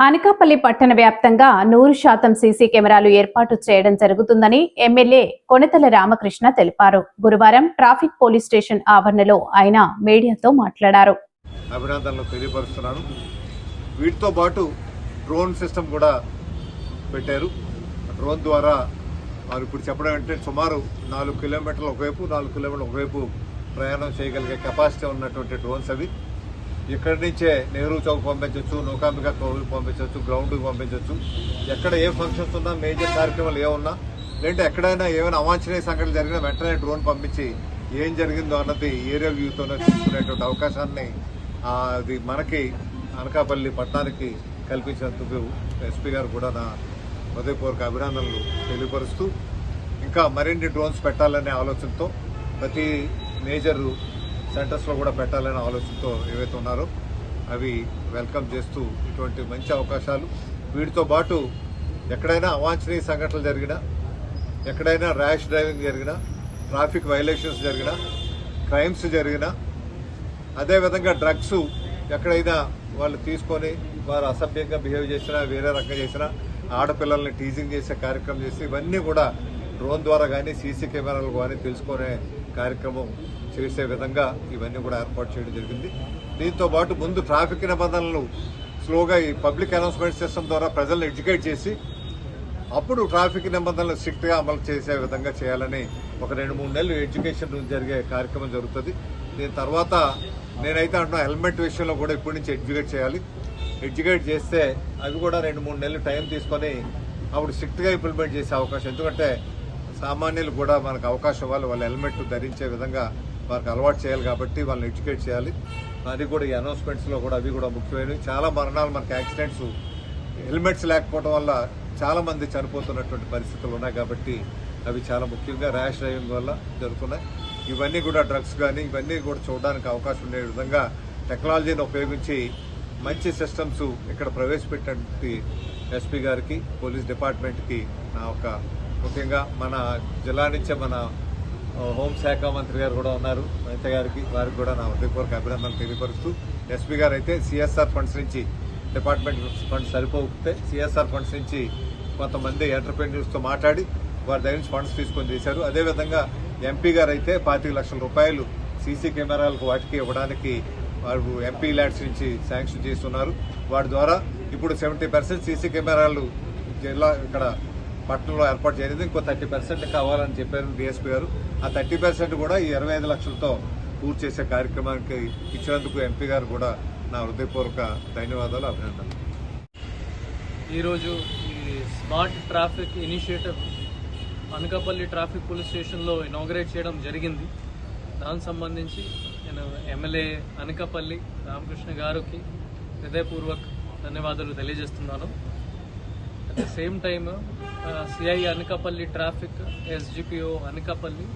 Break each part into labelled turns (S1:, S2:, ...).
S1: అనకాపల్లి పట్టణ వ్యాప్తంగా 100% సీసీ కెమెరాలు ఏర్పాటు చేయడం జరుగుతుందని ఎమ్మెల్యే కొనతల రామకృష్ణ తెలిపారు. గురువారం ట్రాఫిక్ పోలీస్ స్టేషన్ ఆవరణలో ఆయన మీడియాతో మాట్లాడారు.
S2: అభినందనలు తెలియపరుస్తున్నాను. వీటితో పాటు డ్రోన్ సిస్టమ్ కూడా పెట్టారు. డ్రోన్ ద్వారా వారు ఇప్పుడు చెప్పడం అంటే సుమారు 4 కిలోమీటర్ల ఒకవైపు 4 కిలోమీటర్ల ఒకవైపు ప్రయాణం చేయగలిగే కెపాసిటీ ఉన్నటువంటి డ్రోన్స్ అవి. ఇక్కడి నుంచే నెహ్రూ చౌక్ పంపించవచ్చు, నౌకాంబిక కోవిల్ పంపించవచ్చు, గ్రౌండ్కి పంపించవచ్చు. ఎక్కడ ఏ ఫంక్షన్స్ ఉన్నా, మేజర్ కార్యక్రమాలు ఏమున్నా, లేదంటే ఎక్కడైనా ఏమైనా అవాంఛనీయ సంఘటనలు జరిగినా వెంటనే డ్రోన్ పంపించి ఏం జరిగిందో అన్నది ఏరియల్ వ్యూతోనే చూసుకునేటువంటి అవకాశాన్ని అది మనకి అనకాపల్లి పట్టణానికి కల్పించినందుకు ఎస్పీ గారు కూడా నా హృదయపూర్వక అభినందనలు తెలియపరుస్తూ, ఇంకా మరిన్ని డ్రోన్స్ పెట్టాలనే ఆలోచనతో ప్రతి మేజర్ సెంటర్స్లో కూడా పెట్టాలనే ఆలోచనతో ఏవైతే ఉన్నారో అవి వెల్కమ్ చేస్తూ ఇటువంటి మంచి అవకాశాలు. వీటితో పాటు ఎక్కడైనా అవాంఛనీయ సంఘటనలు జరిగినా, ఎక్కడైనా ర్యాష్ డ్రైవింగ్ జరిగినా, ట్రాఫిక్ వైలేషన్స్ జరిగినా, క్రైమ్స్ జరిగినా, అదేవిధంగా డ్రగ్స్ ఎక్కడైనా వాళ్ళు తీసుకొని వారు అసభ్యంగా బిహేవ్ చేసినా, వేరే రకంగా చేసినా, ఆడపిల్లల్ని టీజింగ్ చేసే కార్యక్రమం చేసి ఇవన్నీ కూడా డ్రోన్ ద్వారా కానీ సీసీ కెమెరాలు కానీ తెలుసుకునే కార్యక్రమం చేసే విధంగా ఇవన్నీ కూడా ఏర్పాటు చేయడం జరిగింది. దీంతో పాటు ముందు ట్రాఫిక్ నిబంధనలు స్లోగా ఈ పబ్లిక్ అనౌన్స్మెంట్ సిస్టమ్ ద్వారా ప్రజలను ఎడ్యుకేట్ చేసి అప్పుడు ట్రాఫిక్ నిబంధనలు స్ట్రిక్ట్గా అమలు చేసే విధంగా చేయాలని ఒక 2-3 నెలలు ఎడ్యుకేషన్ జరిగే కార్యక్రమం జరుగుతుంది. దీని తర్వాత నేనైతే అంటున్నా హెల్మెట్ విషయంలో కూడా ఇప్పటి నుంచి ఎడ్యుకేట్ చేయాలి. ఎడ్యుకేట్ చేస్తే అవి కూడా 2-3 నెలలు టైం తీసుకొని అప్పుడు స్ట్రిక్ట్గా ఇంప్లిమెంట్ చేసే అవకాశం. ఎందుకంటే సామాన్యులు కూడా మనకు అవకాశం ఇవ్వాలి, వాళ్ళు హెల్మెట్ ధరించే విధంగా వారికి అలవాటు చేయాలి. కాబట్టి వాళ్ళని ఎడ్యుకేట్ చేయాలి. అది కూడా ఈ అనౌన్స్మెంట్స్లో కూడా అవి కూడా ముఖ్యమైనవి. చాలా మరణాలు మనకి యాక్సిడెంట్స్ హెల్మెట్స్ లేకపోవడం వల్ల చాలా మంది చనిపోతున్నటువంటి పరిస్థితులు ఉన్నాయి. కాబట్టి అవి చాలా ముఖ్యంగా ర్యాష్ డ్రైవింగ్ వల్ల జరుగుతున్నాయి. ఇవన్నీ కూడా డ్రగ్స్ కానీ ఇవన్నీ కూడా చూడడానికి అవకాశం ఉండే విధంగా టెక్నాలజీని ఉపయోగించి మంచి సిస్టమ్స్ ఇక్కడ ప్రవేశపెట్టినటువంటి ఎస్పీ గారికి, పోలీస్ డిపార్ట్మెంట్కి నా ఒక ముఖ్యంగా మన జిల్లా నుంచే మన హోంశాఖ మంత్రి గారు కూడా ఉన్నారు, అనిత గారికి, వారికి కూడా నా హృదయపూర్వక అభినందనలు తెలియపరుస్తూ, ఎస్పీ గారు అయితే సిఎస్ఆర్ ఫండ్స్ నుంచి డిపార్ట్మెంట్ ఫండ్స్ సరిపోతే సిఎస్ఆర్ ఫండ్స్ నుంచి కొంతమంది ఎంటర్ప్రెన్యూర్స్తో మాట్లాడి వారి దగ్గర నుంచి ఫండ్స్ తీసుకొని చేశారు. అదేవిధంగా ఎంపీ గారు అయితే 25 లక్షల రూపాయలు సీసీ కెమెరాలకు వాటికి ఇవ్వడానికి వారు ఎంపీ ల్యాడ్స్ నుంచి శాంక్షన్ చేస్తున్నారు. వాటి ద్వారా ఇప్పుడు 70% సీసీ కెమెరాలు జిల్లా ఇక్కడ పట్టణంలో ఏర్పాటు చేయలేదు. ఇంకో 30% కావాలని చెప్పారు డిఎస్పీ గారు. ఆ 30% కూడా ఈ 25 లక్షలతో పూర్తి చేసే కార్యక్రమానికి ఇచ్చినందుకు ఎంపీ గారు కూడా నా హృదయపూర్వక ధన్యవాదాలు, అభినందనలు.
S3: ఈరోజు ఈ smart traffic initiative Anakapalli traffic police స్టేషన్లో ఇనాగరేట్ చేయడం జరిగింది. దానికి సంబంధించి నేను ఎమ్మెల్యే అనకాపల్లి రామకృష్ణ గారికి హృదయపూర్వక ధన్యవాదాలు తెలియజేస్తున్నాను. At the same time CI Anakapalli traffic, SGPO Anakapalli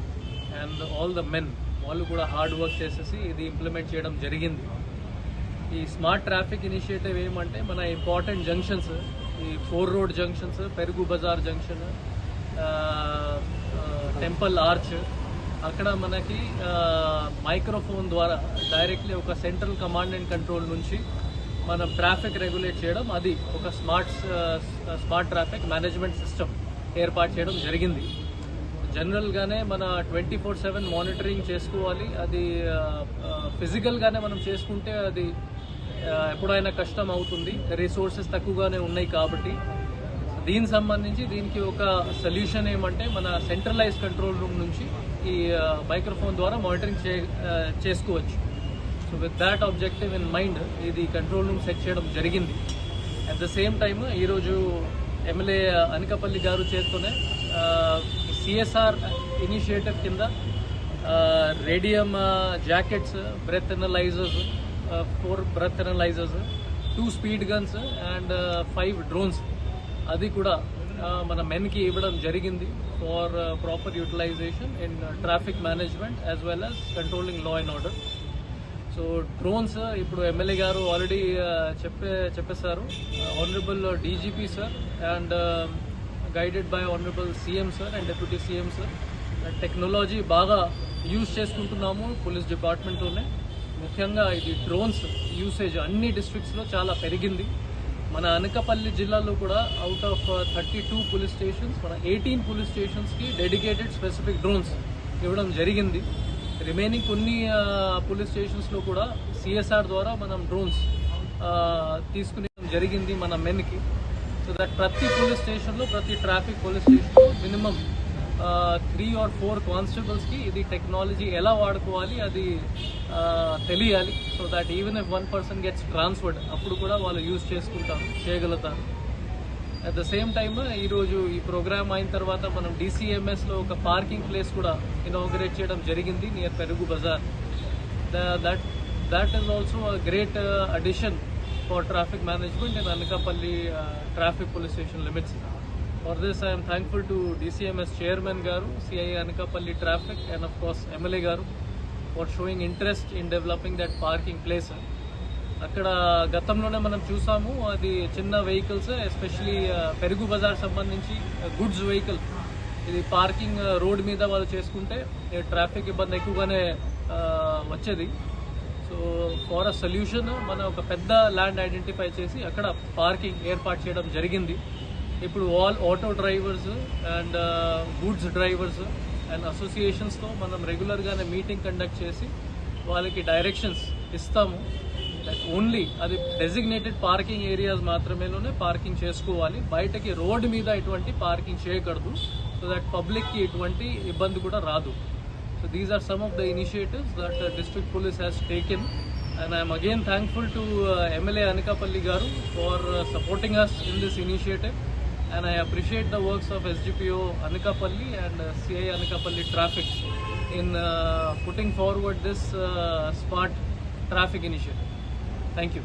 S3: and all the men వాళ్ళు కూడా హార్డ్ వర్క్ చేసేసి ఇది ఇంప్లిమెంట్ చేయడం జరిగింది. ఈ స్మార్ట్ ట్రాఫిక్ ఇనిషియేటివ్ ఏమంటే మన ఇంపార్టెంట్ జంక్షన్స్, ఈ 4 రోడ్ జంక్షన్స్, పెరుగు బజార్ జంక్షన్, టెంపుల్ ఆర్చ్, అక్కడ మనకి మైక్రోఫోన్ ద్వారా డైరెక్ట్లీ ఒక సెంట్రల్ కమాండ్ అండ్ కంట్రోల్ నుంచి మనం ట్రాఫిక్ రెగ్యులేట్ చేయడం, అది ఒక స్మార్ట్ ట్రాఫిక్ మేనేజ్మెంట్ సిస్టమ్ ఏర్పాటు చేయడం జరిగింది. జనరల్గానే మన 24/7 మానిటరింగ్ చేసుకోవాలి. అది ఫిజికల్గానే మనం చేసుకుంటే అది ఎప్పుడైనా కష్టం అవుతుంది, రిసోర్సెస్ తక్కువగానే ఉన్నాయి. కాబట్టి దీనికి సంబంధించి దీనికి ఒక సొల్యూషన్ ఏమంటే మన సెంట్రలైజ్ కంట్రోల్ రూమ్ నుంచి ఈ మైక్రోఫోన్ ద్వారా మానిటరింగ్ చేసుకోవచ్చు. So with that objective in mind ఇది కంట్రోల్ రూమ్ సెట్ చేయడం జరిగింది. అట్ ద సేమ్ టైమ్ ఈరోజు ఎమ్మెల్యే అనకాపల్లి గారు చేస్తూనే సిఎస్ఆర్ ఇనిషియేటివ్ కింద radium jackets, breath analysers, 4 breath analysers, 2 speed guns and 5 drones అది కూడా మన మెన్కి ఇవ్వడం జరిగింది for proper utilisation in traffic management as well as controlling law and order. So drones ఇప్పుడు ఎమ్మెల్యే గారు ఆల్రెడీ చెప్పేశారు. Honourable DGP sir and guided by honourable CM sir and deputy CM sir technology బాగా use చేసుకుంటున్నాము police డిపార్ట్మెంట్లోనే. ముఖ్యంగా ఇది drones usage అన్ని డిస్ట్రిక్ట్స్లో చాలా పెరిగింది. మన అనకాపల్లి జిల్లాలో కూడా అవుట్ ఆఫ్ 32 పోలీస్ స్టేషన్స్ మన 18 పోలీస్ స్టేషన్స్కి డెడికేటెడ్ స్పెసిఫిక్ డ్రోన్స్ ఇవ్వడం జరిగింది. రిమైనింగ్ కొన్ని పోలీస్ స్టేషన్స్లో కూడా సిఎస్ఆర్ ద్వారా మనం డ్రోన్స్ తీసుకునే జరిగింది మన మెన్కి. సో దట్ ప్రతి పోలీస్ స్టేషన్లో ప్రతి ట్రాఫిక్ పోలీస్ స్టేషన్లో మినిమం 3 or 4 కానిస్టేబుల్స్కి ఇది టెక్నాలజీ ఎలా వాడుకోవాలి అది తెలియాలి. So that even if 1 person gets transferred అప్పుడు కూడా వాళ్ళు యూజ్ చేయగలుగుతారు. అట్ ద సేమ్ టైమ్ ఈరోజు ఈ ప్రోగ్రామ్ అయిన తర్వాత మనం DCMSలో ఒక పార్కింగ్ ప్లేస్ కూడా ఇనాగరేట్ చేయడం జరిగింది near Perugu Bazar. That is also a great addition for traffic management in Anakapalli traffic police station limits. For this, I am thankful to DCMS Chairman Garu, CI Anakapalli Traffic, and of course MLA Garu for showing interest in developing that parking place. అక్కడ గతంలోనే మనం చూసాము అది చిన్న vehicles especially పెరుగు బజార్ సంబంధించి goods vehicle ఇది parking road మీద వాళ్ళు చేసుకుంటే ట్రాఫిక్ ఇబ్బంది ఎక్కువగానే వచ్చేది. సో ఫార్ అ సొల్యూషన్ మనం ఒక పెద్ద ల్యాండ్ ఐడెంటిఫై చేసి అక్కడ పార్కింగ్ ఏర్పాటు చేయడం జరిగింది. ఇప్పుడు all auto drivers and goods drivers and అసోసియేషన్స్తో మనం రెగ్యులర్గానే మీటింగ్ కండక్ట్ చేసి వాళ్ళకి డైరెక్షన్స్ ఇస్తాము. దట్ ఓన్లీ అది డెసిగ్నేటెడ్ పార్కింగ్ ఏరియాస్ మాత్రమేలోనే పార్కింగ్ చేసుకోవాలి, బయటకి రోడ్డు మీద ఎటువంటి పార్కింగ్ చేయకూడదు. సో దట్ పబ్లిక్కి ఎటువంటి ఇబ్బంది కూడా రాదు. So these are some of the initiatives that district police has taken. And I am again thankful to MLA Anakapalli Garu for supporting us in this initiative. And I appreciate the works of SGPO Anakapalli and CI Anakapalli Traffic in putting forward this smart traffic initiative. Thank you.